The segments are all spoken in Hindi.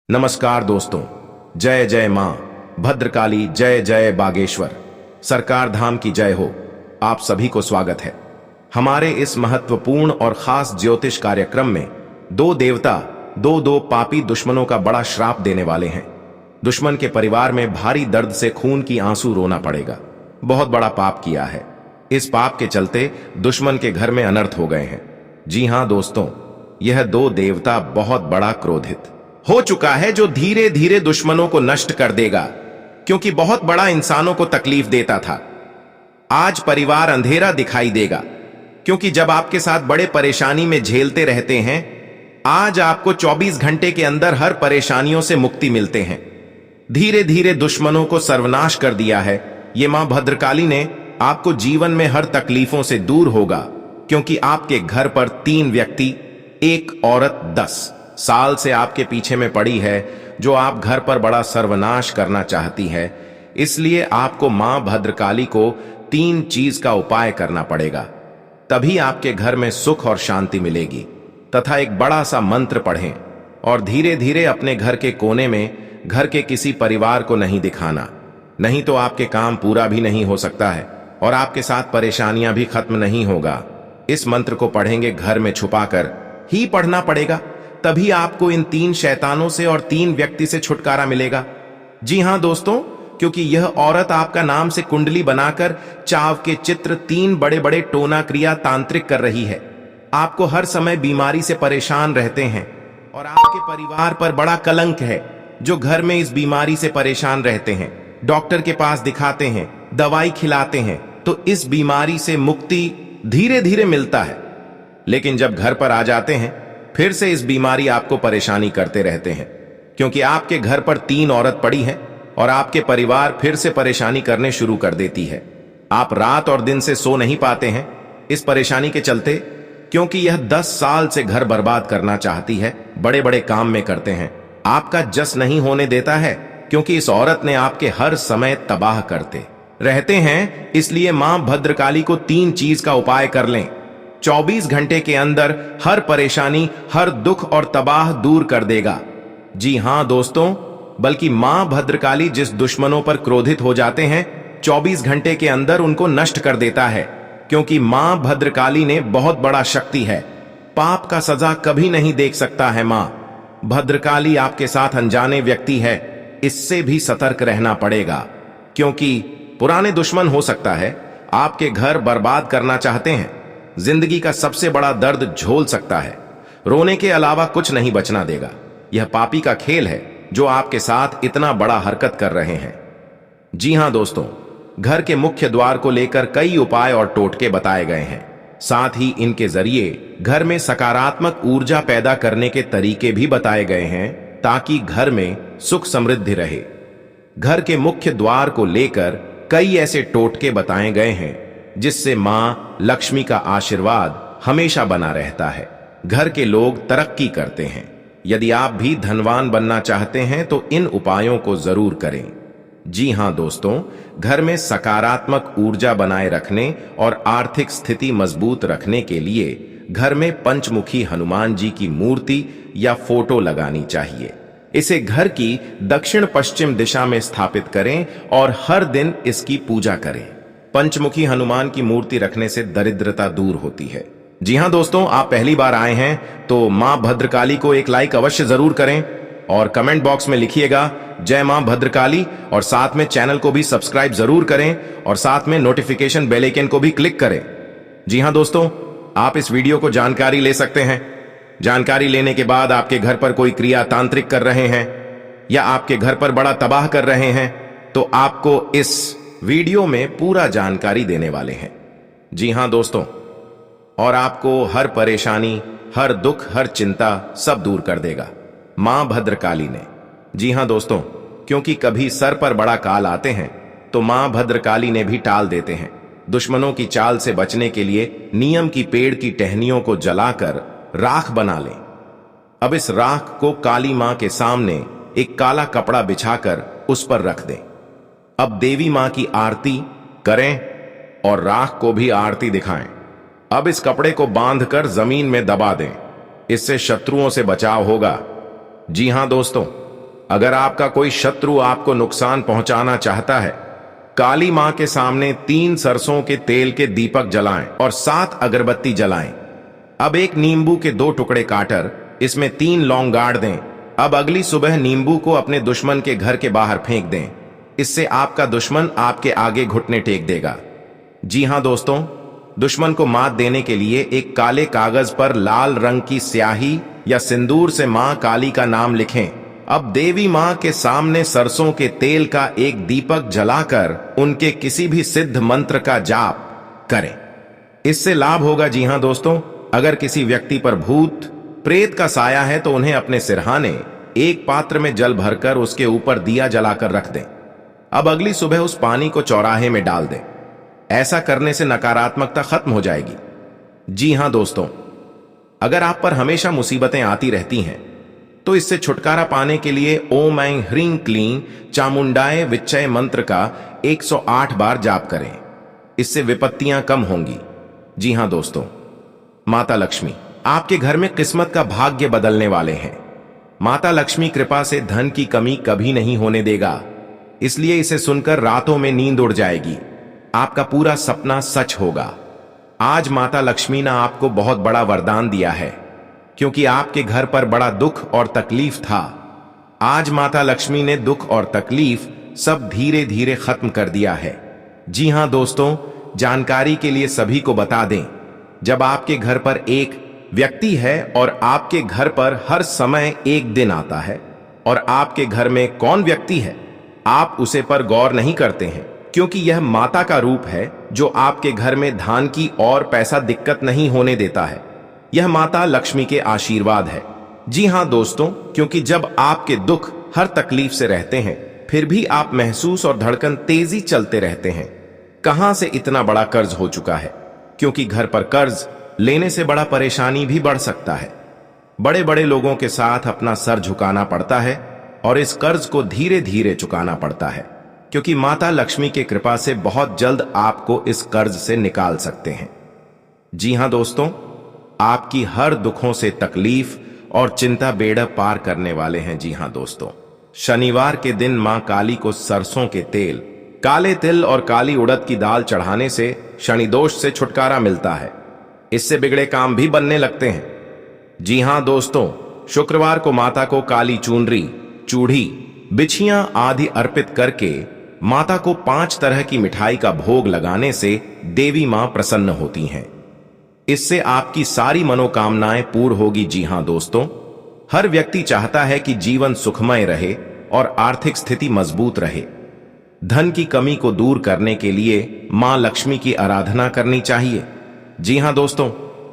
नमस्कार दोस्तों, जय जय मां भद्रकाली, जय जय बागेश्वर, सरकार धाम की जय हो। आप सभी को स्वागत है हमारे इस महत्वपूर्ण और खास ज्योतिष कार्यक्रम में। दो देवता दो पापी दुश्मनों का बड़ा श्राप देने वाले हैं। दुश्मन के परिवार में भारी दर्द से खून की आंसू रोना पड़ेगा। बहुत बड़ा पाप किया है। इस पाप के चलते दुश्मन के घर में अनर्थ हो गए हैं। जी हां दोस्तों, यह दो देवता बहुत बड़ा क्रोधित हो चुका है, जो धीरे धीरे दुश्मनों को नष्ट कर देगा, क्योंकि बहुत बड़ा इंसानों को तकलीफ देता था। आज परिवार अंधेरा दिखाई देगा, क्योंकि जब आपके साथ बड़े परेशानी में झेलते रहते हैं, आज आपको 24 घंटे के अंदर हर परेशानियों से मुक्ति मिलते हैं। धीरे धीरे दुश्मनों को सर्वनाश कर दिया है। ये मां भद्रकाली ने आपको जीवन में हर तकलीफों से दूर होगा, क्योंकि आपके घर पर 3 व्यक्ति, एक औरत 10 साल से आपके पीछे में पड़ी है, जो आप घर पर बड़ा सर्वनाश करना चाहती है। इसलिए आपको मां भद्रकाली को 3 चीज का उपाय करना पड़ेगा, तभी आपके घर में सुख और शांति मिलेगी। तथा एक बड़ा सा मंत्र पढ़ें और धीरे धीरे अपने घर के कोने में घर के किसी परिवार को नहीं दिखाना, नहीं तो आपके काम पूरा भी नहीं हो सकता है और आपके साथ परेशानियां भी खत्म नहीं होगा। इस मंत्र को पढ़ेंगे घर में छुपाकर ही पढ़ना पड़ेगा, तभी आपको इन 3 शैतानों से और 3 व्यक्ति से छुटकारा मिलेगा। जी हां दोस्तों, क्योंकि यह औरत आपका नाम से कुंडली बनाकर चाव के चित्र 3 बड़े बड़े टोना क्रिया तांत्रिक कर रही है। आपको हर समय बीमारी से परेशान रहते हैं और आपके परिवार पर बड़ा कलंक है। जो घर में इस बीमारी से परेशान रहते हैं, डॉक्टर के पास दिखाते हैं, दवाई खिलाते हैं, तो इस बीमारी से मुक्ति धीरे धीरे मिलता है। लेकिन जब घर पर आ जाते हैं, फिर से इस बीमारी आपको परेशानी करते रहते हैं, क्योंकि आपके घर पर 3 औरत पड़ी है और आपके परिवार फिर से परेशानी करने शुरू कर देती है। आप रात और दिन से सो नहीं पाते हैं इस परेशानी के चलते, क्योंकि यह 10 साल से घर बर्बाद करना चाहती है। बड़े बड़े काम में करते हैं, आपका जस नहीं होने देता है, क्योंकि इस औरत ने आपके हर समय तबाह करते रहते हैं। इसलिए मां भद्रकाली को 3 चीज का उपाय कर लें। 24 घंटे के अंदर हर परेशानी, हर दुख और तबाह दूर कर देगा। जी हां दोस्तों, बल्कि मां भद्रकाली जिस दुश्मनों पर क्रोधित हो जाते हैं, 24 घंटे के अंदर उनको नष्ट कर देता है, क्योंकि मां भद्रकाली ने बहुत बड़ा शक्ति है। पाप का सजा कभी नहीं देख सकता है। मां भद्रकाली आपके साथ अनजाने व्यक्ति है, इससे भी सतर्क रहना पड़ेगा, क्योंकि पुराने दुश्मन हो सकता है आपके घर बर्बाद करना चाहते हैं। जिंदगी का सबसे बड़ा दर्द झोल सकता है, रोने के अलावा कुछ नहीं बचना देगा। यह पापी का खेल है, जो आपके साथ इतना बड़ा हरकत कर रहे हैं। जी हां दोस्तों, घर के मुख्य द्वार को लेकर कई उपाय और टोटके बताए गए हैं। साथ ही इनके जरिए घर में सकारात्मक ऊर्जा पैदा करने के तरीके भी बताए गए हैं, ताकि घर में सुख समृद्धि रहे। घर के मुख्य द्वार को लेकर कई ऐसे टोटके बताए गए हैं, जिससे मां लक्ष्मी का आशीर्वाद हमेशा बना रहता है। घर के लोग तरक्की करते हैं। यदि आप भी धनवान बनना चाहते हैं, तो इन उपायों को जरूर करें। जी हां दोस्तों, घर में सकारात्मक ऊर्जा बनाए रखने और आर्थिक स्थिति मजबूत रखने के लिए घर में पंचमुखी हनुमान जी की मूर्ति या फोटो लगानी चाहिए। इसे घर की दक्षिण पश्चिम दिशा में स्थापित करें और हर दिन इसकी पूजा करें। पंचमुखी हनुमान की मूर्ति रखने से दरिद्रता दूर होती है। जी हां दोस्तों, आप पहली बार आए हैं तो मां भद्रकाली को एक लाइक अवश्य जरूर करें और कमेंट बॉक्स में लिखिएगा जय मां भद्रकाली, और साथ में चैनल को भी सब्सक्राइब जरूर करें और साथ में नोटिफिकेशन बेल आइकन को भी क्लिक करें। जी हां दोस्तों, आप इस वीडियो को जानकारी ले सकते हैं। जानकारी लेने के बाद आपके घर पर कोई क्रिया तांत्रिक कर रहे हैं या आपके घर पर बड़ा तबाह कर रहे हैं, तो आपको इस वीडियो में पूरा जानकारी देने वाले हैं। जी हां दोस्तों, और आपको हर परेशानी, हर दुख, हर चिंता सब दूर कर देगा मां भद्रकाली ने। जी हां दोस्तों, क्योंकि कभी सर पर बड़ा काल आते हैं, तो मां भद्रकाली ने भी टाल देते हैं। दुश्मनों की चाल से बचने के लिए नीम की पेड़ की टहनियों को जलाकर राख बना लें। अब इस राख को काली मां के सामने एक काला कपड़ा बिछाकर उस पर रख दें। अब देवी मां की आरती करें और राख को भी आरती दिखाएं। अब इस कपड़े को बांधकर जमीन में दबा दें, इससे शत्रुओं से बचाव होगा। जी हां दोस्तों, अगर आपका कोई शत्रु आपको नुकसान पहुंचाना चाहता है, काली मां के सामने 3 सरसों के तेल के दीपक जलाएं और 7 अगरबत्ती जलाएं। अब एक नींबू के 2 टुकड़े काटकर इसमें 3 लौंग गाड़ दें। अब अगली सुबह नींबू को अपने दुश्मन के घर के बाहर फेंक दें। इससे आपका दुश्मन आपके आगे घुटने टेक देगा। जी हां दोस्तों, दुश्मन को मात देने के लिए एक काले कागज पर लाल रंग की स्याही या सिंदूर से मां काली का नाम लिखें। अब देवी मां के सामने सरसों के तेल का एक दीपक जलाकर उनके किसी भी सिद्ध मंत्र का जाप करें। इससे लाभ होगा। जी हां दोस्तों, अगर किसी व्यक्ति पर भूत प्रेत का साया है तो उन्हें अपने सिरहाने एक पात्र में जल भरकर उसके ऊपर दिया जलाकर रख दें। अब अगली सुबह उस पानी को चौराहे में डाल दें। ऐसा करने से नकारात्मकता खत्म हो जाएगी। जी हां दोस्तों, अगर आप पर हमेशा मुसीबतें आती रहती हैं तो इससे छुटकारा पाने के लिए ओम ऐं ह्रीं क्लीं चामुंडाय विच्चय मंत्र का 108 बार जाप करें। इससे विपत्तियां कम होंगी। जी हां दोस्तों, माता लक्ष्मी आपके घर में किस्मत का भाग्य बदलने वाले हैं। माता लक्ष्मी कृपा से धन की कमी कभी नहीं होने देगा, इसलिए इसे सुनकर रातों में नींद उड़ जाएगी। आपका पूरा सपना सच होगा। आज माता लक्ष्मी ने आपको बहुत बड़ा वरदान दिया है, क्योंकि आपके घर पर बड़ा दुख और तकलीफ था। आज माता लक्ष्मी ने दुख और तकलीफ सब धीरे धीरे खत्म कर दिया है। जी हां दोस्तों, जानकारी के लिए सभी को बता दें, जब आपके घर पर एक व्यक्ति है और आपके घर पर हर समय एक दिन आता है और आपके घर में कौन व्यक्ति है, आप उसे पर गौर नहीं करते हैं, क्योंकि यह माता का रूप है जो आपके घर में धान की और पैसा दिक्कत नहीं होने देता है। यह माता लक्ष्मी के आशीर्वाद है। जी हां दोस्तों, क्योंकि जब आपके दुख हर तकलीफ से रहते हैं फिर भी आप महसूस और धड़कन तेजी चलते रहते हैं। कहां से इतना बड़ा कर्ज हो चुका है, क्योंकि घर पर कर्ज लेने से बड़ा परेशानी भी बढ़ सकता है। बड़े बड़े लोगों के साथ अपना सर झुकाना पड़ता है और इस कर्ज को धीरे धीरे चुकाना पड़ता है, क्योंकि माता लक्ष्मी की कृपा से बहुत जल्द आपको इस कर्ज से निकाल सकते हैं। जी हां दोस्तों, आपकी हर दुखों से तकलीफ और चिंता बेड़ा पार करने वाले हैं। जी हां दोस्तों, शनिवार के दिन मां काली को सरसों के तेल, काले तिल और काली उड़द की दाल चढ़ाने से शनि दोष से छुटकारा मिलता है। इससे बिगड़े काम भी बनने लगते हैं। जी हां दोस्तों, शुक्रवार को माता को काली चुनरी, चूड़ी, बिछियां आदि अर्पित करके माता को 5 तरह की मिठाई का भोग लगाने से देवी मां प्रसन्न होती हैं। इससे आपकी सारी मनोकामनाएं पूर्ण होगी। जी हां दोस्तों, हर व्यक्ति चाहता है कि जीवन सुखमय रहे और आर्थिक स्थिति मजबूत रहे। धन की कमी को दूर करने के लिए मां लक्ष्मी की आराधना करनी चाहिए। जी हां दोस्तों,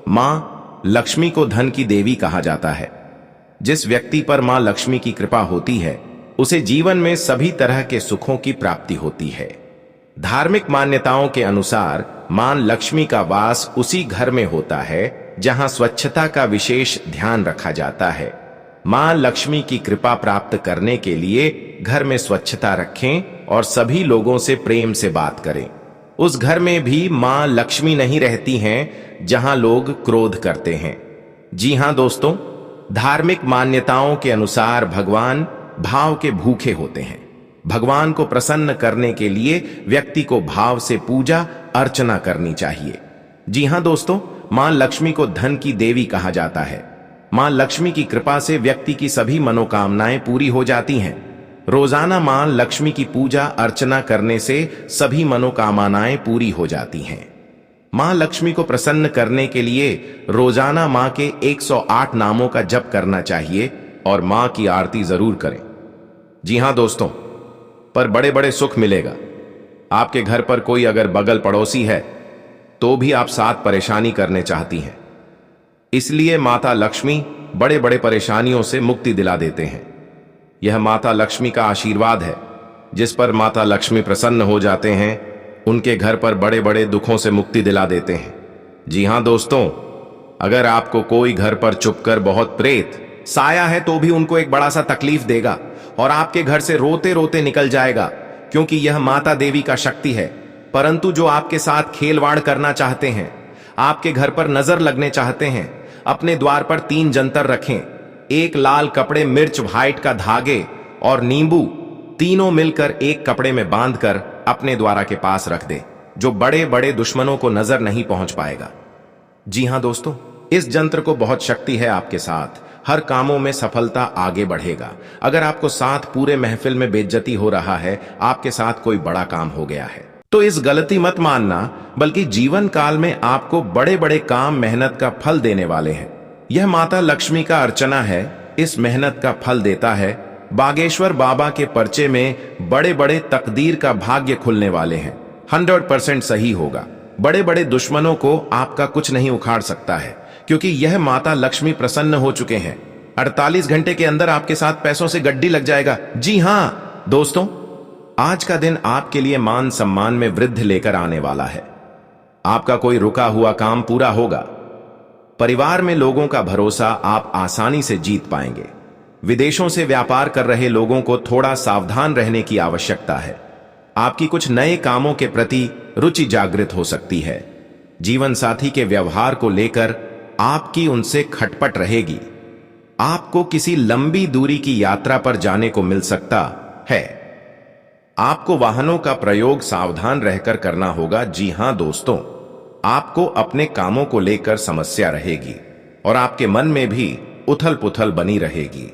मां लक्ष्मी को धन की देवी कहा जाता है। जिस व्यक्ति पर मां लक्ष्मी की कृपा होती है उसे जीवन में सभी तरह के सुखों की प्राप्ति होती है। धार्मिक मान्यताओं के अनुसार मां लक्ष्मी का वास उसी घर में होता है जहां स्वच्छता का विशेष ध्यान रखा जाता है। मां लक्ष्मी की कृपा प्राप्त करने के लिए घर में स्वच्छता रखें और सभी लोगों से प्रेम से बात करें। उस घर में भी मां लक्ष्मी नहीं रहती हैं जहां लोग क्रोध करते हैं। जी हां दोस्तों, धार्मिक मान्यताओं के अनुसार भगवान भाव के भूखे होते हैं। भगवान को प्रसन्न करने के लिए व्यक्ति को भाव से पूजा अर्चना करनी चाहिए। जी हां दोस्तों, मां लक्ष्मी को धन की देवी कहा जाता है। मां लक्ष्मी की कृपा से व्यक्ति की सभी मनोकामनाएं पूरी हो जाती हैं। रोजाना मां लक्ष्मी की पूजा अर्चना करने से सभी मनोकामनाएं पूरी हो जाती हैं। मां लक्ष्मी को प्रसन्न करने के लिए रोजाना मां के 108 नामों का जप करना चाहिए और मां की आरती जरूर करें। जी हां दोस्तों, पर बड़े बड़े सुख मिलेगा। आपके घर पर कोई अगर बगल पड़ोसी है तो भी आप साथ परेशानी करने चाहती हैं। इसलिए माता लक्ष्मी बड़े बड़े परेशानियों से मुक्ति दिला देते हैं। यह माता लक्ष्मी का आशीर्वाद है। जिस पर माता लक्ष्मी प्रसन्न हो जाते हैं उनके घर पर बड़े बड़े दुखों से मुक्ति दिला देते हैं। जी हां दोस्तों, अगर आपको कोई घर पर चुपकर बहुत प्रेत साया है तो भी उनको एक बड़ा सा तकलीफ देगा और आपके घर से रोते रोते निकल जाएगा, क्योंकि यह माता देवी का शक्ति है। परंतु जो आपके साथ खेलवाड़ करना चाहते हैं, आपके घर पर नजर लगने चाहते हैं, अपने द्वार पर 3 जंतर रखें। एक लाल कपड़े मिर्च व्हाइट का धागे और नींबू तीनों मिलकर एक कपड़े में बांधकर अपने द्वारा के पास रख दे, जो बड़े बड़े दुश्मनों को नजर नहीं पहुंच पाएगा। जी हां दोस्तों, इस यंत्र को बहुत शक्ति है आपके साथ, हर कामों में सफलता आगे बढ़ेगा। अगर आपको साथ पूरे महफिल में बेइज्जती हो रहा है, आपके साथ कोई बड़ा काम हो गया है, तो इस गलती मत मानना, बल्कि जीवन काल में आपको बड़े बड़े काम मेहनत का फल देने वाले हैं। यह माता लक्ष्मी का अर्चना है, इस मेहनत का फल देता है। बागेश्वर बाबा के पर्चे में बड़े बड़े तकदीर का भाग्य खुलने वाले हैं। 100% सही होगा। बड़े बड़े दुश्मनों को आपका कुछ नहीं उखाड़ सकता है, क्योंकि यह माता लक्ष्मी प्रसन्न हो चुके हैं। 48 घंटे के अंदर आपके साथ पैसों से गड्डी लग जाएगा। जी हां दोस्तों, आज का दिन आपके लिए मान सम्मान में वृद्धि लेकर आने वाला है। आपका कोई रुका हुआ काम पूरा होगा। परिवार में लोगों का भरोसा आप आसानी से जीत पाएंगे। विदेशों से व्यापार कर रहे लोगों को थोड़ा सावधान रहने की आवश्यकता है। आपकी कुछ नए कामों के प्रति रुचि जागृत हो सकती है। जीवन साथी के व्यवहार को लेकर आपकी उनसे खटपट रहेगी। आपको किसी लंबी दूरी की यात्रा पर जाने को मिल सकता है। आपको वाहनों का प्रयोग सावधान रहकर करना होगा। जी हां दोस्तों, आपको अपने कामों को लेकर समस्या रहेगी और आपके मन में भी उथल पुथल बनी रहेगी।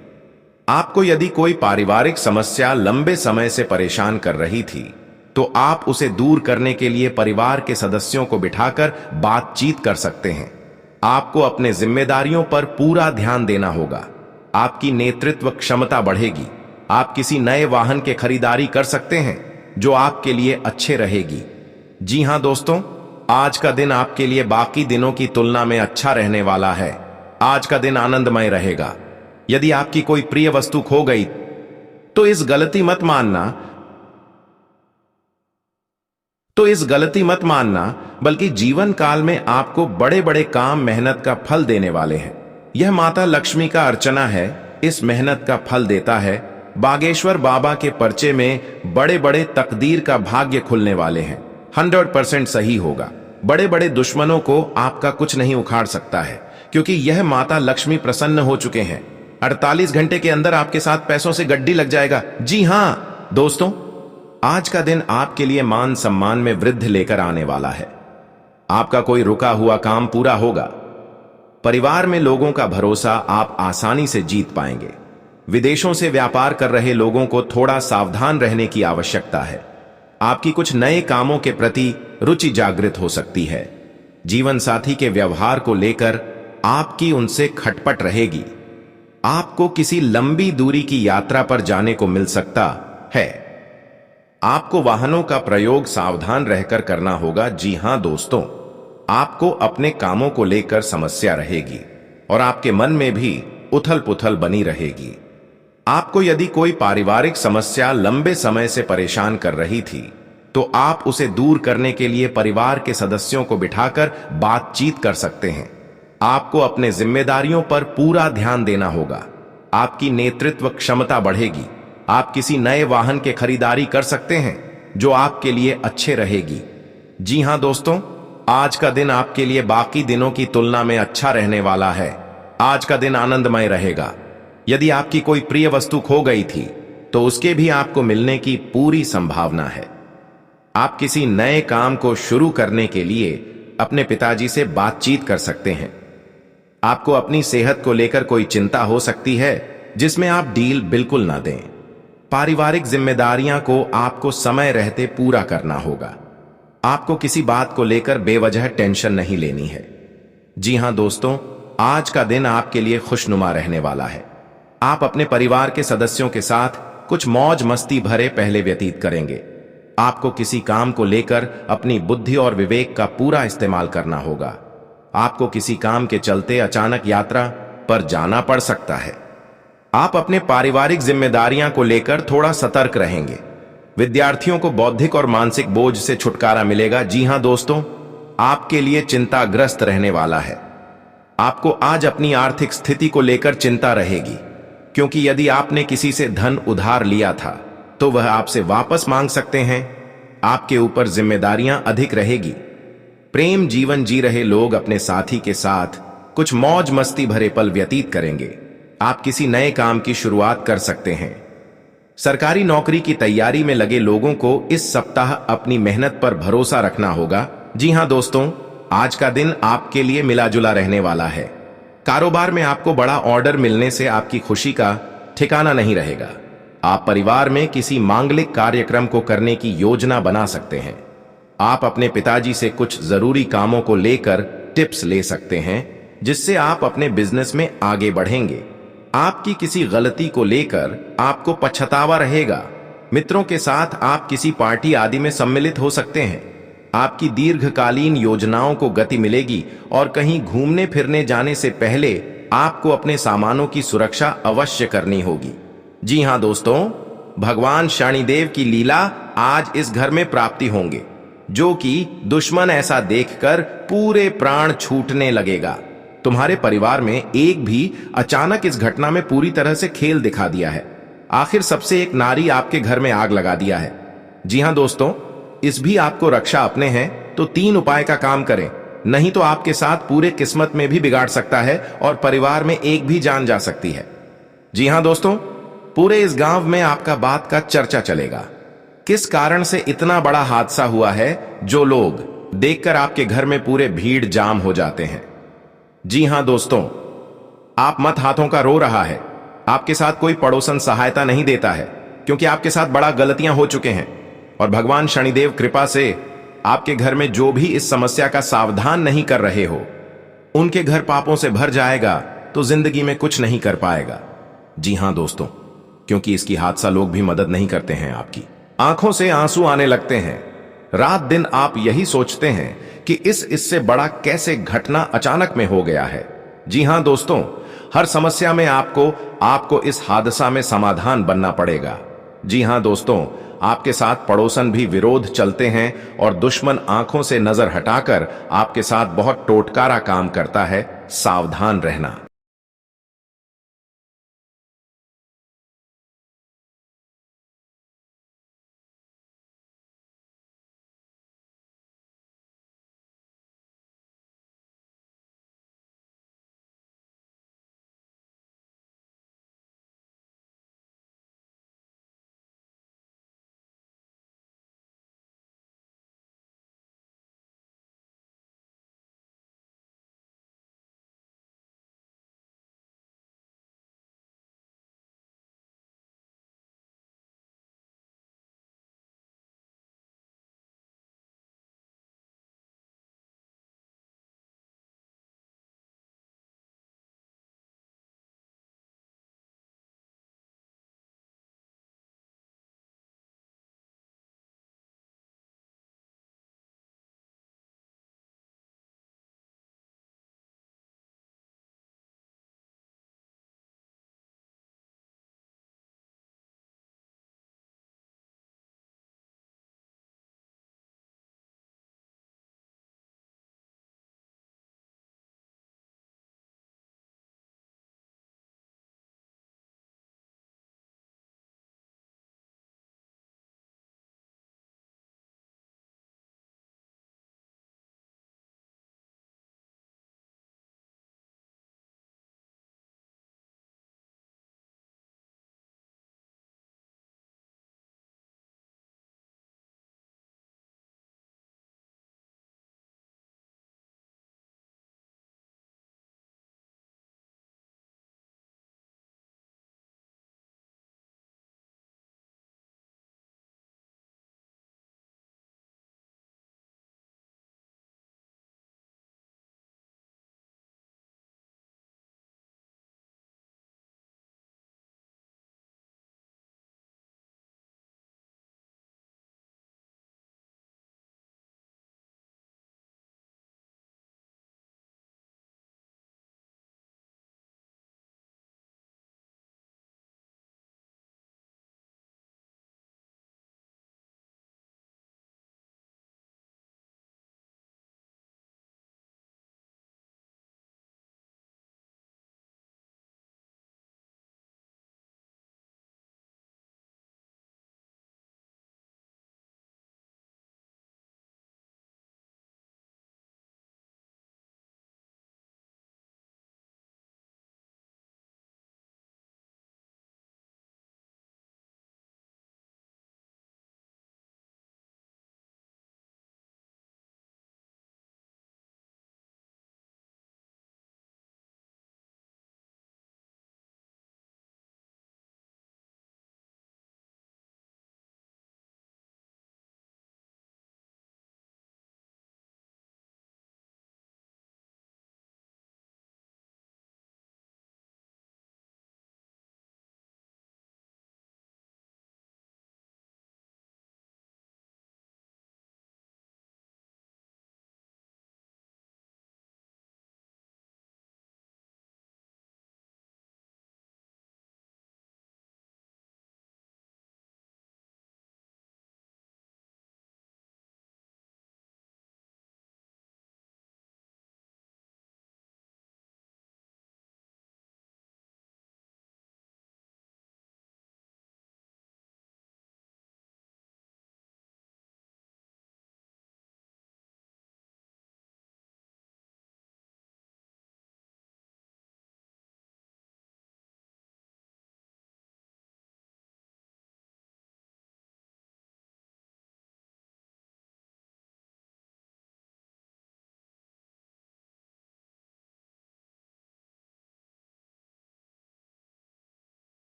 आपको यदि कोई पारिवारिक समस्या लंबे समय से परेशान कर रही थी, तो आप उसे दूर करने के लिए परिवार के सदस्यों को बिठाकर बातचीत कर सकते हैं। आपको अपने जिम्मेदारियों पर पूरा ध्यान देना होगा। आपकी नेतृत्व क्षमता बढ़ेगी। आप किसी नए वाहन के खरीदारी कर सकते हैं, जो आपके लिए अच्छे रहेगी। जी हां दोस्तों, आज का दिन आपके लिए बाकी दिनों की तुलना में अच्छा रहने वाला है। आज का दिन आनंदमय रहेगा। यदि आपकी कोई प्रिय वस्तु खो गई, तो इस गलती मत मानना, बल्कि जीवन काल में आपको बड़े बड़े काम मेहनत का फल देने वाले हैं। यह माता लक्ष्मी का अर्चना है, इस मेहनत का फल देता है। बागेश्वर बाबा के पर्चे में बड़े बड़े तकदीर का भाग्य खुलने वाले हैं। 100% सही होगा। बड़े बड़े दुश्मनों को आपका कुछ नहीं उखाड़ सकता है, क्योंकि यह माता लक्ष्मी प्रसन्न हो चुके हैं। 48 घंटे के अंदर आपके साथ पैसों से गड्डी लग जाएगा। जी हां दोस्तों, आज का दिन आपके लिए मान सम्मान में वृद्धि लेकर आने वाला है। आपका कोई रुका हुआ काम पूरा होगा। परिवार में लोगों का भरोसा आप आसानी से जीत पाएंगे। विदेशों से व्यापार कर रहे लोगों को थोड़ा सावधान रहने की आवश्यकता है। आपकी कुछ नए कामों के प्रति रुचि जागृत हो सकती है। जीवन साथी के व्यवहार को लेकर आपकी उनसे खटपट रहेगी। आपको किसी लंबी दूरी की यात्रा पर जाने को मिल सकता है। आपको वाहनों का प्रयोग सावधान रहकर करना होगा। जी हां दोस्तों, आपको अपने कामों को लेकर समस्या रहेगी और आपके मन में भी उथल पुथल बनी रहेगी। आपको यदि कोई पारिवारिक समस्या लंबे समय से परेशान कर रही थी, तो आप उसे दूर करने के लिए परिवार के सदस्यों को बिठाकर बातचीत कर सकते हैं। आपको अपने जिम्मेदारियों पर पूरा ध्यान देना होगा। आपकी नेतृत्व क्षमता बढ़ेगी। आप किसी नए वाहन के खरीदारी कर सकते हैं, जो आपके लिए अच्छे रहेगी। जी हां दोस्तों, आज का दिन आपके लिए बाकी दिनों की तुलना में अच्छा रहने वाला है। आज का दिन आनंदमय रहेगा। यदि आपकी कोई प्रिय वस्तु खो गई थी, तो उसके भी आपको मिलने की पूरी संभावना है। आप किसी नए काम को शुरू करने के लिए अपने पिताजी से बातचीत कर सकते हैं। आपको अपनी सेहत को लेकर कोई चिंता हो सकती है, जिसमें आप डील बिल्कुल ना दें। पारिवारिक जिम्मेदारियां को आपको समय रहते पूरा करना होगा। आपको किसी बात को लेकर बेवजह टेंशन नहीं लेनी है। जी हां दोस्तों, आज का दिन आपके लिए खुशनुमा रहने वाला है। आप अपने परिवार के सदस्यों के साथ कुछ मौज मस्ती भरे पहले व्यतीत करेंगे। आपको किसी काम को लेकर अपनी बुद्धि और विवेक का पूरा इस्तेमाल करना होगा। आपको किसी काम के चलते अचानक यात्रा पर जाना पड़ सकता है। आप अपने पारिवारिक जिम्मेदारियां को लेकर थोड़ा सतर्क रहेंगे। विद्यार्थियों को बौद्धिक और मानसिक बोझ से छुटकारा मिलेगा। जी हां दोस्तों, आपके लिए चिंताग्रस्त रहने वाला है। आपको आज अपनी आर्थिक स्थिति को लेकर चिंता रहेगी, क्योंकि यदि आपने किसी से धन उधार लिया था, तो वह आपसे वापस मांग सकते हैं। आपके ऊपर जिम्मेदारियां अधिक रहेगी। प्रेम जीवन जी रहे लोग अपने साथी के साथ कुछ मौज मस्ती भरे पल व्यतीत करेंगे। आप किसी नए काम की शुरुआत कर सकते हैं। सरकारी नौकरी की तैयारी में लगे लोगों को इस सप्ताह अपनी मेहनत पर भरोसा रखना होगा। जी हां दोस्तों, आज का दिन आपके लिए मिला जुला रहने वाला है। कारोबार में आपको बड़ा ऑर्डर मिलने से आपकी खुशी का ठिकाना नहीं रहेगा। आप परिवार में किसी मांगलिक कार्यक्रम को करने की योजना बना सकते हैं। आप अपने पिताजी से कुछ जरूरी कामों को लेकर टिप्स ले सकते हैं, जिससे आप अपने बिजनेस में आगे बढ़ेंगे। आपकी किसी गलती को लेकर आपको पछतावा रहेगा। मित्रों के साथ आप किसी पार्टी आदि में सम्मिलित हो सकते हैं। आपकी दीर्घकालीन योजनाओं को गति मिलेगी और कहीं घूमने फिरने जाने से पहले आपको अपने सामानों की सुरक्षा अवश्य करनी होगी। जी हां दोस्तों, भगवान शनिदेव की लीला आज इस घर में प्राप्ति होंगे, जो कि दुश्मन ऐसा देखकर पूरे प्राण छूटने लगेगा। तुम्हारे परिवार में एक भी अचानक इस घटना में पूरी तरह से खेल दिखा दिया है। आखिर सबसे एक नारी आपके घर में आग लगा दिया है। जी हां दोस्तों, इस भी आपको रक्षा अपने हैं तो 3 उपाय का काम करें, नहीं तो आपके साथ पूरे किस्मत में भी बिगाड़ सकता है और परिवार में एक भी जान जा सकती है। जी हां दोस्तों, पूरे इस गांव में आपका बात का चर्चा चलेगा। किस कारण से इतना बड़ा हादसा हुआ है जो लोग देखकर आपके घर में पूरे भीड़ जाम हो जाते हैं। जी हां दोस्तों, आप मत हाथों का रो रहा है। आपके साथ कोई पड़ोसन सहायता नहीं देता है क्योंकि आपके साथ बड़ा गलतियां हो चुके हैं और भगवान शनिदेव कृपा से आपके घर में जो भी इस समस्या का सावधान नहीं कर रहे हो, उनके घर पापों से भर जाएगा तो जिंदगी में कुछ नहीं कर पाएगा। जी हां दोस्तों, क्योंकि इसकी हादसा लोग भी मदद नहीं करते हैं। आपकी आंखों से आंसू आने लगते हैं। रात दिन आप यही सोचते हैं कि इससे बड़ा कैसे घटना अचानक में हो गया है। जी हां दोस्तों, हर समस्या में आपको इस हादसा में समाधान बनना पड़ेगा। जी हां दोस्तों, आपके साथ पड़ोसन भी विरोध चलते हैं और दुश्मन आंखों से नजर हटाकर आपके साथ बहुत टोटकारा काम करता है। सावधान रहना।